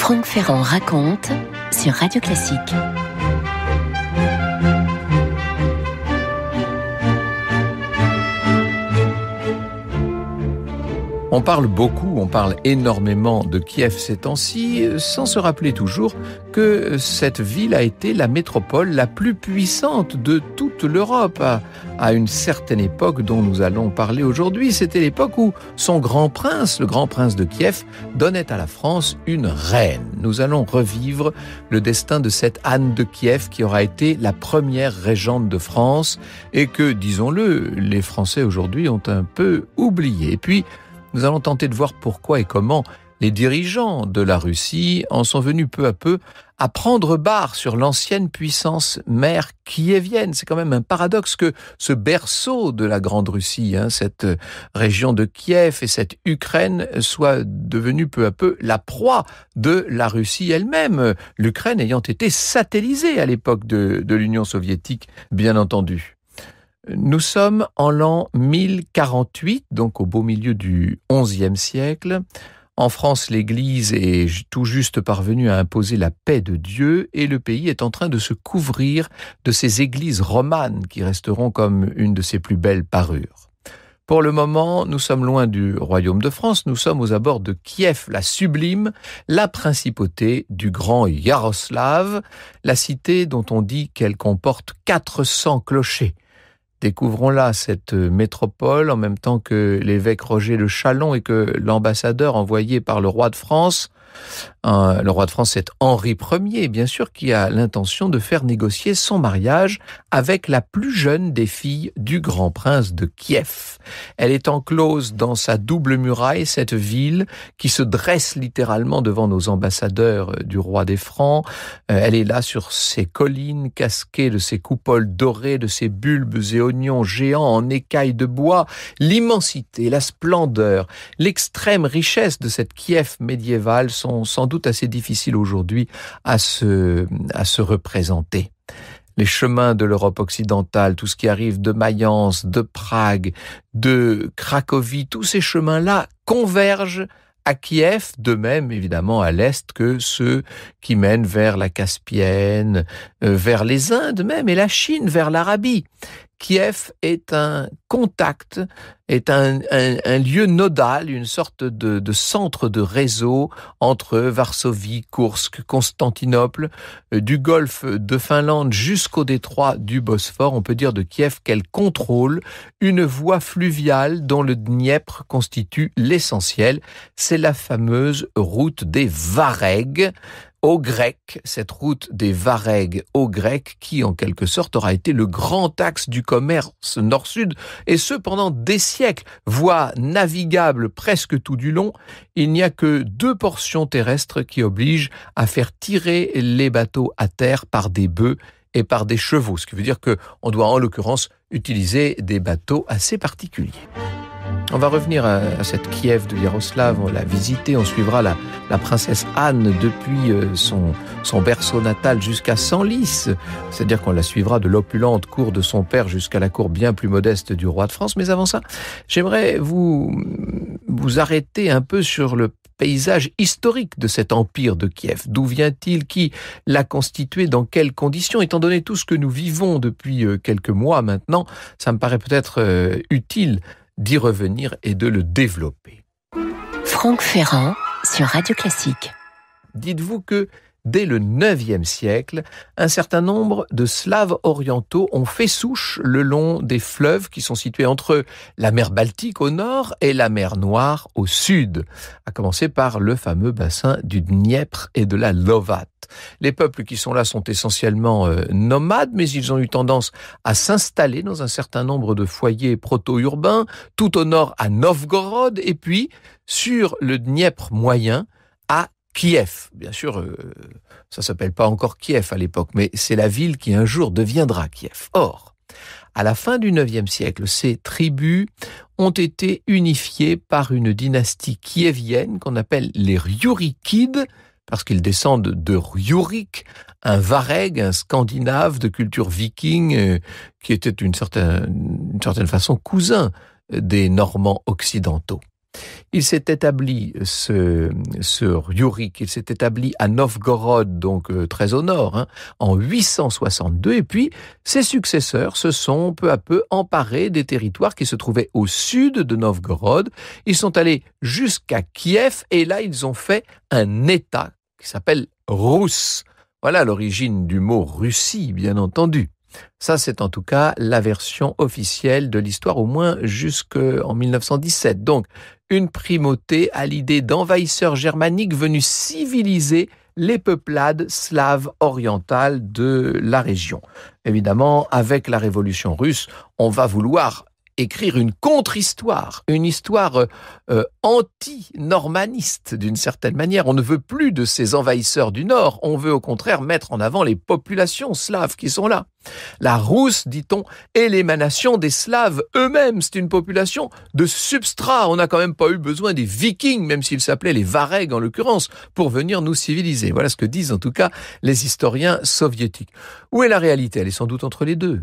Franck Ferrand raconte sur Radio Classique. On parle beaucoup, on parle énormément de Kiev ces temps-ci, sans se rappeler toujours que cette ville a été la métropole la plus puissante de toute l'Europe à une certaine époque dont nous allons parler aujourd'hui. C'était l'époque où son grand prince, le grand prince de Kiev, donnait à la France une reine. Nous allons revivre le destin de cette Anne de Kiev qui aura été la première régente de France et que, disons-le, les Français aujourd'hui ont un peu oublié. Et puis, nous allons tenter de voir pourquoi et comment les dirigeants de la Russie en sont venus peu à peu à prendre barre sur l'ancienne puissance mère kievienne. C'est quand même un paradoxe que ce berceau de la Grande Russie, cette région de Kiev et cette Ukraine soit devenue peu à peu la proie de la Russie elle-même. L'Ukraine ayant été satellisée à l'époque de l'Union soviétique, bien entendu. Nous sommes en l'an 1048, donc au beau milieu du XIe siècle. En France, l'Église est tout juste parvenue à imposer la paix de Dieu et le pays est en train de se couvrir de ces églises romanes qui resteront comme une de ses plus belles parures. Pour le moment, nous sommes loin du royaume de France, nous sommes aux abords de Kiev, la sublime, la principauté du grand Yaroslav, la cité dont on dit qu'elle comporte 400 clochers. Découvrons là cette métropole en même temps que l'évêque Roger Le Chalon et que l'ambassadeur envoyé par le roi de France. Le roi de France, c'est Henri Ier, bien sûr, qui a l'intention de faire négocier son mariage avec la plus jeune des filles du grand prince de Kiev. Elle est enclose dans sa double muraille, cette ville qui se dresse littéralement devant nos ambassadeurs du roi des Francs. Elle est là sur ses collines, casquée de ses coupoles dorées, de ses bulbes et oignons géants en écailles de bois. L'immensité, la splendeur, l'extrême richesse de cette Kiev médiévale sont sans doute assez difficiles aujourd'hui à se représenter. Les chemins de l'Europe occidentale, tout ce qui arrive de Mayence, de Prague, de Cracovie, tous ces chemins-là convergent à Kiev, de même évidemment à l'est que ceux qui mènent vers la Caspienne, vers les Indes même et la Chine, vers l'Arabie. Kiev est un contact, est un lieu nodal, une sorte de centre de réseau entre Varsovie, Koursk, Constantinople, du golfe de Finlande jusqu'au détroit du Bosphore. On peut dire de Kiev qu'elle contrôle une voie fluviale dont le Dniepr constitue l'essentiel. C'est la fameuse route des Varègues, aux Grecs, cette route des Varègues aux Grecs qui, en quelque sorte, aura été le grand axe du commerce nord-sud, et ce pendant des siècles. Voie navigable presque tout du long, il n'y a que 2 portions terrestres qui obligent à faire tirer les bateaux à terre par des bœufs et par des chevaux, ce qui veut dire qu'on doit en l'occurrence utiliser des bateaux assez particuliers. On va revenir à cette Kiev de Yaroslav, on l'a visité, on suivra la princesse Anne depuis son berceau natal jusqu'à Senlis, c'est-à-dire qu'on la suivra de l'opulente cour de son père jusqu'à la cour bien plus modeste du roi de France. Mais avant ça, j'aimerais vous arrêter un peu sur le paysage historique de cet empire de Kiev. D'où vient-il? Qui l'a constitué? Dans quelles conditions? Étant donné tout ce que nous vivons depuis quelques mois maintenant, ça me paraît peut-être utile d'y revenir et de le développer. Franck Ferrand sur Radio Classique. Dites-vous que dès le IXe siècle, un certain nombre de Slaves orientaux ont fait souche le long des fleuves qui sont situés entre la mer Baltique au nord et la mer Noire au sud, à commencer par le fameux bassin du Dniepr et de la Lovat. Les peuples qui sont là sont essentiellement nomades, mais ils ont eu tendance à s'installer dans un certain nombre de foyers proto-urbains, tout au nord à Novgorod, et puis sur le Dniepr moyen à Kiev. Bien sûr, ça s'appelle pas encore Kiev à l'époque, mais c'est la ville qui un jour deviendra Kiev. Or, à la fin du IXe siècle, ces tribus ont été unifiées par une dynastie kievienne qu'on appelle les Rurikides, parce qu'ils descendent de Rurik, un Varègue, un Scandinave de culture viking, qui était d'une certaine façon cousin des Normands occidentaux. Il s'est établi, ce Rurik, il s'est établi à Novgorod, donc très au nord, en 862, et puis ses successeurs se sont peu à peu emparés des territoires qui se trouvaient au sud de Novgorod. Ils sont allés jusqu'à Kiev, et là ils ont fait un État qui s'appelle Rus. Voilà l'origine du mot Russie, bien entendu. Ça, c'est en tout cas la version officielle de l'histoire, au moins jusqu'en 1917. Donc, une primauté à l'idée d'envahisseurs germaniques venus civiliser les peuplades slaves orientales de la région. Évidemment, avec la révolution russe, on va vouloir écrire une contre-histoire, une histoire anti-normaniste d'une certaine manière. On ne veut plus de ces envahisseurs du Nord, on veut au contraire mettre en avant les populations slaves qui sont là. La Rousse, dit-on, est l'émanation des Slaves eux-mêmes. C'est une population de substrat. On n'a quand même pas eu besoin des Vikings, même s'ils s'appelaient les Varegs en l'occurrence, pour venir nous civiliser. Voilà ce que disent en tout cas les historiens soviétiques. Où est la réalité ? Elle est sans doute entre les deux.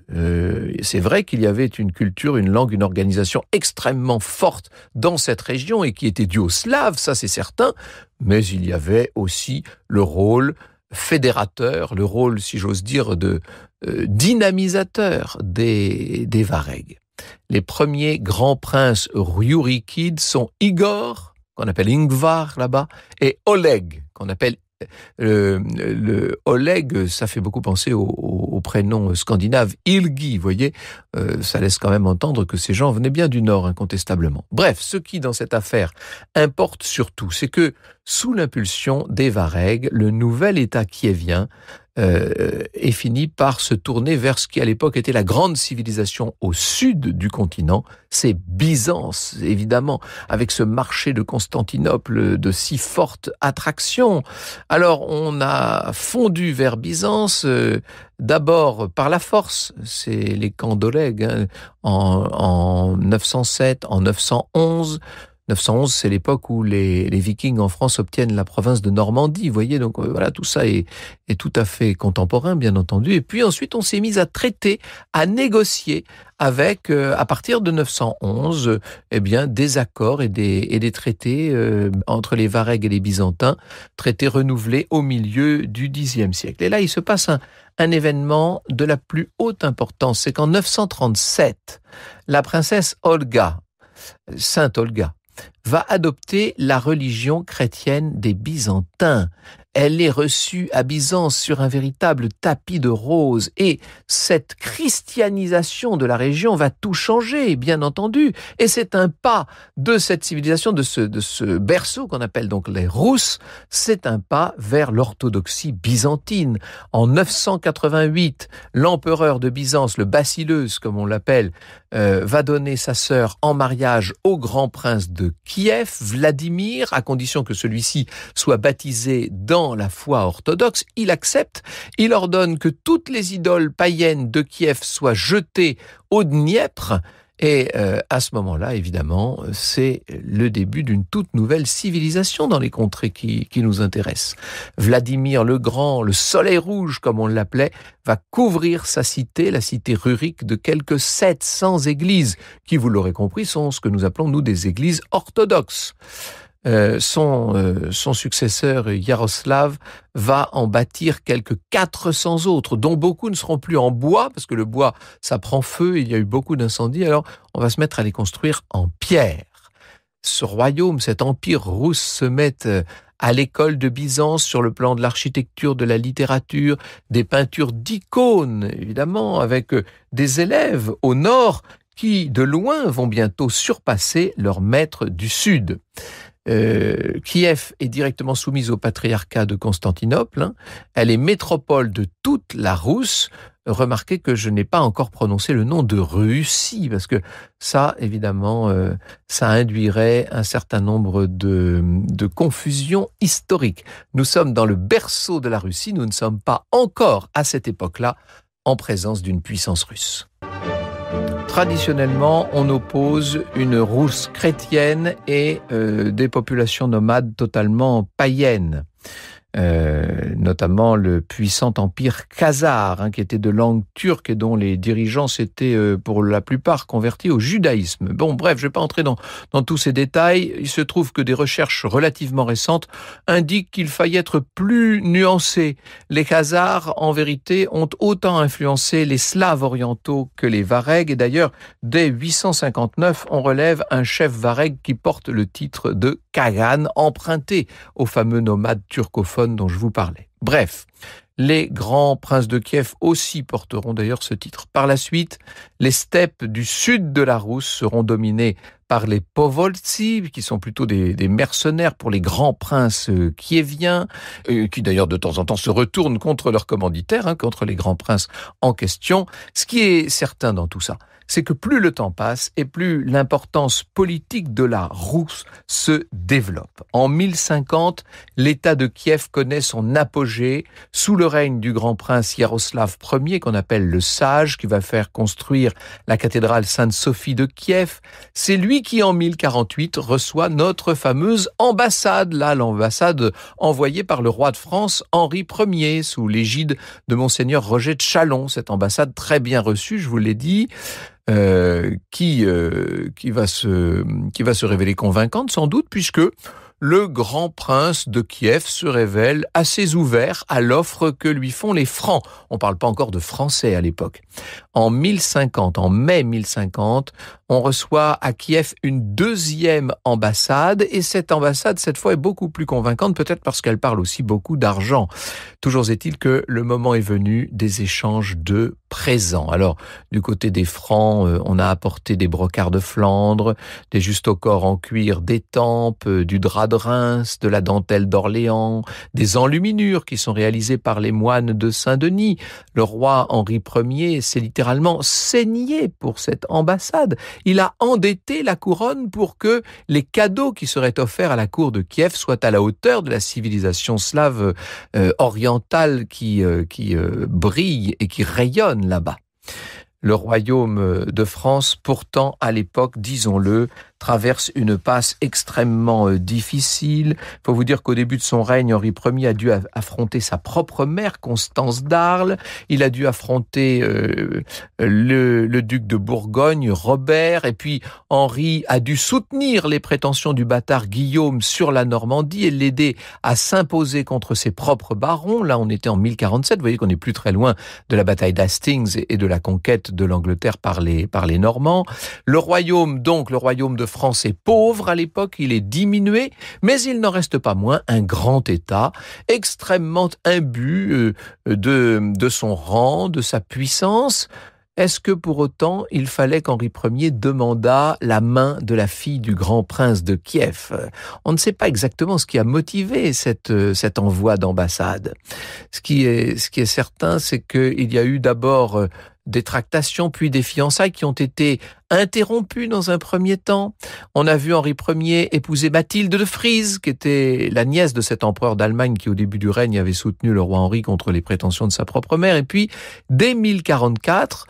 C'est vrai qu'il y avait une culture, une langue, une organisation extrêmement forte dans cette région et qui était due aux Slaves, ça c'est certain, mais il y avait aussi le rôle fédérateur, le rôle, si j'ose dire, de dynamisateur des Varegs. Les premiers grands princes rurikides sont Igor, qu'on appelle Ingvar là-bas, et Oleg, qu'on appelle le Oleg, ça fait beaucoup penser au prénom scandinave Ilgi, vous voyez, ça laisse quand même entendre que ces gens venaient bien du Nord, incontestablement. Bref, ce qui, dans cette affaire, importe surtout, c'est que, sous l'impulsion des Varegs, le nouvel État kievien est fini par se tourner vers ce qui à l'époque était la grande civilisation au sud du continent, c'est Byzance, évidemment, avec ce marché de Constantinople de si forte attraction. Alors on a fondu vers Byzance, d'abord par la force, c'est les camps d'Oleg, en 907, en 911. 911, c'est l'époque où les Vikings en France obtiennent la province de Normandie, vous voyez, donc voilà, tout ça est tout à fait contemporain, bien entendu. Et puis ensuite, on s'est mis à traiter, à négocier avec, à partir de 911, des accords et des traités entre les Varegs et les Byzantins, traités renouvelés au milieu du Xe siècle. Et là, il se passe un événement de la plus haute importance, c'est qu'en 937, la princesse Olga, Sainte Olga, va adopter la religion chrétienne des Byzantins. Elle est reçue à Byzance sur un véritable tapis de roses et cette christianisation de la région va tout changer, bien entendu. Et c'est un pas de cette civilisation, de ce berceau qu'on appelle donc les Russes, c'est un pas vers l'orthodoxie byzantine. En 988, l'empereur de Byzance, le Basileus comme on l'appelle, va donner sa sœur en mariage au grand prince de Kiev, Vladimir, à condition que celui-ci soit baptisé dans la foi orthodoxe. Il accepte, il ordonne que toutes les idoles païennes de Kiev soient jetées au Dniepr, et à ce moment-là, évidemment, c'est le début d'une toute nouvelle civilisation dans les contrées qui nous intéressent. Vladimir le Grand, le Soleil Rouge, comme on l'appelait, va couvrir sa cité, la cité rurique, de quelques 700 églises, qui, vous l'aurez compris, sont ce que nous appelons, nous, des églises orthodoxes. Son successeur Yaroslav va en bâtir quelques 400 autres, dont beaucoup ne seront plus en bois, parce que le bois, ça prend feu, il y a eu beaucoup d'incendies, alors on va se mettre à les construire en pierre. Ce royaume, cet empire russe se met à l'école de Byzance sur le plan de l'architecture, de la littérature, des peintures d'icônes, évidemment, avec des élèves au nord qui, de loin, vont bientôt surpasser leurs maîtres du sud. Kiev est directement soumise au patriarcat de Constantinople. Elle est métropole de toute la Rousse. Remarquez que je n'ai pas encore prononcé le nom de Russie, parce que ça, évidemment, ça induirait un certain nombre de confusions historiques. Nous sommes dans le berceau de la Russie, nous ne sommes pas encore, à cette époque-là, en présence d'une puissance russe. Traditionnellement, on oppose une Rousse chrétienne et des populations nomades totalement païennes. notamment le puissant empire khazar, qui était de langue turque et dont les dirigeants s'étaient pour la plupart convertis au judaïsme. Bon, bref, je ne vais pas entrer dans tous ces détails. Il se trouve que des recherches relativement récentes indiquent qu'il faille être plus nuancé. Les khazars, en vérité, ont autant influencé les Slaves orientaux que les Varegs. Et d'ailleurs, dès 859, on relève un chef Vareg qui porte le titre de Khagan, emprunté au fameux nomade turcophone dont je vous parlais. Bref, les grands princes de Kiev aussi porteront d'ailleurs ce titre. Par la suite, les steppes du sud de la Rousse seront dominées par les Povoltsi, qui sont plutôt des mercenaires pour les grands princes kieviens, qui d'ailleurs de temps en temps se retournent contre leurs commanditaires, contre les grands princes en question. Ce qui est certain dans tout ça, c'est que plus le temps passe et plus l'importance politique de la Rousse se développe. En 1050, l'État de Kiev connaît son apogée sous le règne du grand prince Yaroslav Ier, qu'on appelle le Sage, qui va faire construire la cathédrale Sainte-Sophie de Kiev. C'est lui qui, en 1048, reçoit notre fameuse ambassade, l'ambassade envoyée par le roi de France, Henri Ier, sous l'égide de Monseigneur Roger de Chalon. Cette ambassade très bien reçue, je vous l'ai dit, qui va se révéler convaincante sans doute, puisque le grand prince de Kiev se révèle assez ouvert à l'offre que lui font les Francs. On ne parle pas encore de français à l'époque. En mai 1050, on reçoit à Kiev une deuxième ambassade, et cette ambassade, cette fois, est beaucoup plus convaincante, peut-être parce qu'elle parle aussi beaucoup d'argent. Toujours est-il que le moment est venu des échanges de présents. Alors, du côté des Francs, on a apporté des brocarts de Flandre, des justaucorps en cuir d'Étampes, du drap de Reims, de la dentelle d'Orléans, des enluminures qui sont réalisées par les moines de Saint-Denis. Le roi Henri Ier s'est littéralement saigné pour cette ambassade. Il a endetté la couronne pour que les cadeaux qui seraient offerts à la cour de Kiev soient à la hauteur de la civilisation slave orientale qui brille et qui rayonne là-bas. Le royaume de France, pourtant, à l'époque, disons-le, traverse une passe extrêmement difficile. Il faut vous dire qu'au début de son règne, Henri Ier a dû affronter sa propre mère, Constance d'Arles. Il a dû affronter le duc de Bourgogne, Robert. Et puis, Henri a dû soutenir les prétentions du bâtard Guillaume sur la Normandie et l'aider à s'imposer contre ses propres barons. Là, on était en 1047. Vous voyez qu'on n'est plus très loin de la bataille d'Hastings et de la conquête de l'Angleterre par les Normands. Le royaume de France est pauvre à l'époque, il est diminué, mais il n'en reste pas moins un grand État, extrêmement imbu de son rang, de sa puissance. Est-ce que pour autant, il fallait qu'Henri Ier demandât la main de la fille du grand prince de Kiev? On ne sait pas exactement ce qui a motivé cet envoi d'ambassade. Ce qui est certain, c'est qu'il y a eu d'abord des tractations, puis des fiançailles qui ont été interrompues dans un premier temps. On a vu Henri Ier épouser Mathilde de Frise, qui était la nièce de cet empereur d'Allemagne qui, au début du règne, avait soutenu le roi Henri contre les prétentions de sa propre mère. Et puis, dès 1044,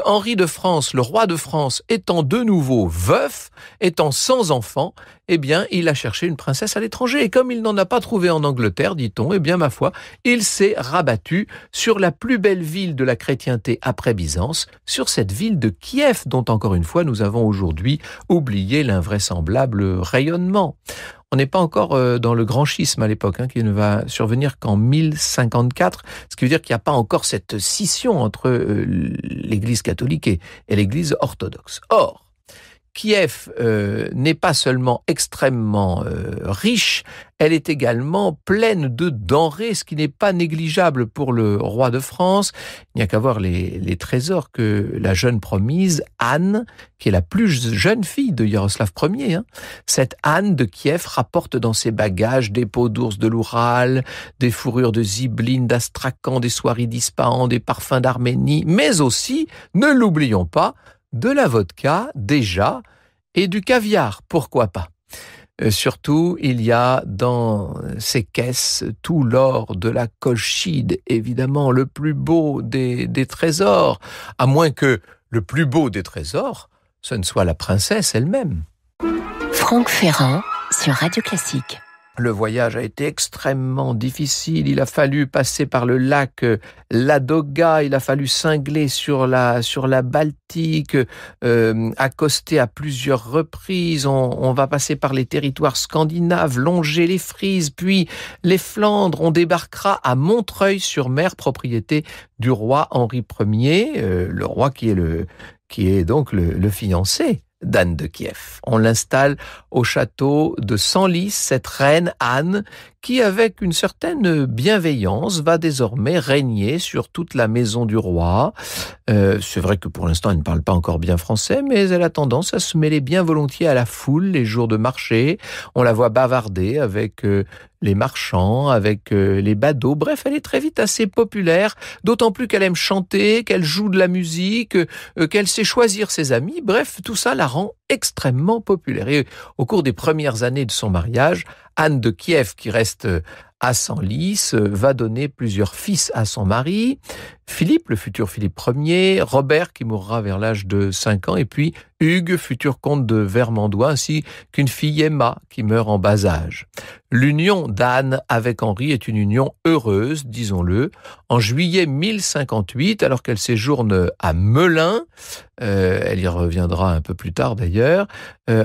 Henri de France, le roi de France, étant de nouveau veuf, étant sans enfant, eh bien, il a cherché une princesse à l'étranger. Et comme il n'en a pas trouvé en Angleterre, dit-on, eh bien, ma foi, il s'est rabattu sur la plus belle ville de la chrétienté après Byzance, sur cette ville de Kiev, dont encore une fois, nous avons aujourd'hui oublié l'invraisemblable rayonnement. On n'est pas encore dans le grand schisme à l'époque, qui ne va survenir qu'en 1054, ce qui veut dire qu'il n'y a pas encore cette scission entre l'Église catholique et l'Église orthodoxe. Or, Kiev n'est pas seulement extrêmement riche, elle est également pleine de denrées, ce qui n'est pas négligeable pour le roi de France. Il n'y a qu'à voir les trésors que la jeune promise, Anne, qui est la plus jeune fille de Yaroslav Ier, cette Anne de Kiev rapporte dans ses bagages des peaux d'ours de l'Oural, des fourrures de Zibeline, d'Astrakhan, des soieries d'Ispahan, des parfums d'Arménie, mais aussi, ne l'oublions pas, de la vodka, déjà, et du caviar, pourquoi pas. Surtout, il y a dans ces caisses tout l'or de la Colchide, évidemment le plus beau des trésors, à moins que le plus beau des trésors, ce ne soit la princesse elle-même. Franck Ferrand sur Radio Classique. Le voyage a été extrêmement difficile. Il a fallu passer par le lac Ladoga. Il a fallu cingler sur la Baltique, accoster à plusieurs reprises. On va passer par les territoires scandinaves, longer les Frises, puis les Flandres. On débarquera à Montreuil-sur-Mer, propriété du roi Henri Ier, le roi qui est donc le fiancé d'Anne de Kiev. On l'installe au château de Senlis, cette reine Anne, qui, avec une certaine bienveillance, va désormais régner sur toute la maison du roi. C'est vrai que pour l'instant, elle ne parle pas encore bien français, mais elle a tendance à se mêler bien volontiers à la foule les jours de marché. On la voit bavarder avec les marchands, avec les badauds. Bref, elle est très vite assez populaire, d'autant plus qu'elle aime chanter, qu'elle joue de la musique, qu'elle sait choisir ses amis. Bref, tout ça la rend extrêmement populaire. Et au cours des premières années de son mariage, Anne de Kiev, qui reste à Senlis, va donner plusieurs fils à son mari, Philippe, le futur Philippe Ier, Robert, qui mourra vers l'âge de 5 ans, et puis Hugues, futur comte de Vermandois, ainsi qu'une fille Emma, qui meurt en bas âge. L'union d'Anne avec Henri est une union heureuse, disons-le. En juillet 1058, alors qu'elle séjourne à Melun, elle y reviendra un peu plus tard d'ailleurs,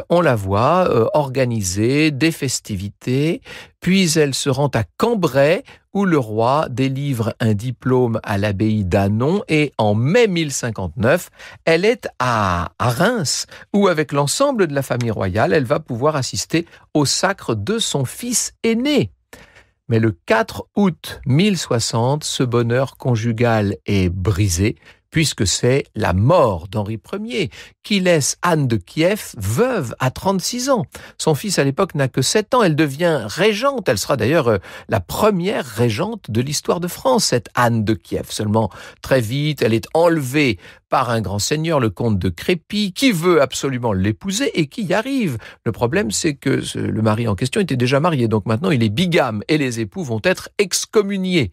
on la voit organiser des festivités, puis elle se rend à Cambrai, où le roi délivre un diplôme à l'abbaye d'Anon, et en mai 1059, elle est à Reims, où avec l'ensemble de la famille royale, elle va pouvoir assister au sacre de son fils aîné. Mais le 4 août 1060, ce bonheur conjugal est brisé, puisque c'est la mort d'Henri Ier, qui laisse Anne de Kiev veuve à 36 ans. Son fils à l'époque n'a que 7 ans, elle devient régente, elle sera d'ailleurs la première régente de l'histoire de France, cette Anne de Kiev. Seulement, très vite, elle est enlevée par un grand seigneur, le comte de Crépy, qui veut absolument l'épouser et qui y arrive. Le problème, c'est que le mari en question était déjà marié, donc maintenant il est bigame et les époux vont être excommuniés.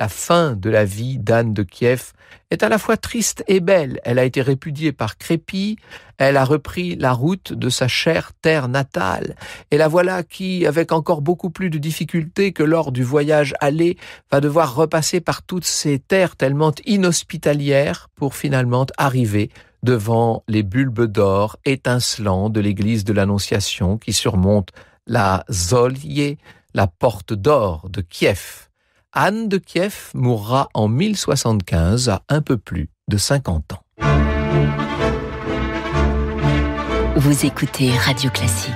La fin de la vie d'Anne de Kiev est à la fois triste et belle. Elle a été répudiée par Crépy, elle a repris la route de sa chère terre natale. Et la voilà qui, avec encore beaucoup plus de difficultés que lors du voyage aller, va devoir repasser par toutes ces terres tellement inhospitalières pour finalement arriver devant les bulbes d'or étincelants de l'église de l'Annonciation qui surmonte la Zolie, la porte d'or de Kiev. Anne de Kiev mourra en 1075 à un peu plus de 50 ans. Vous écoutez Radio Classique.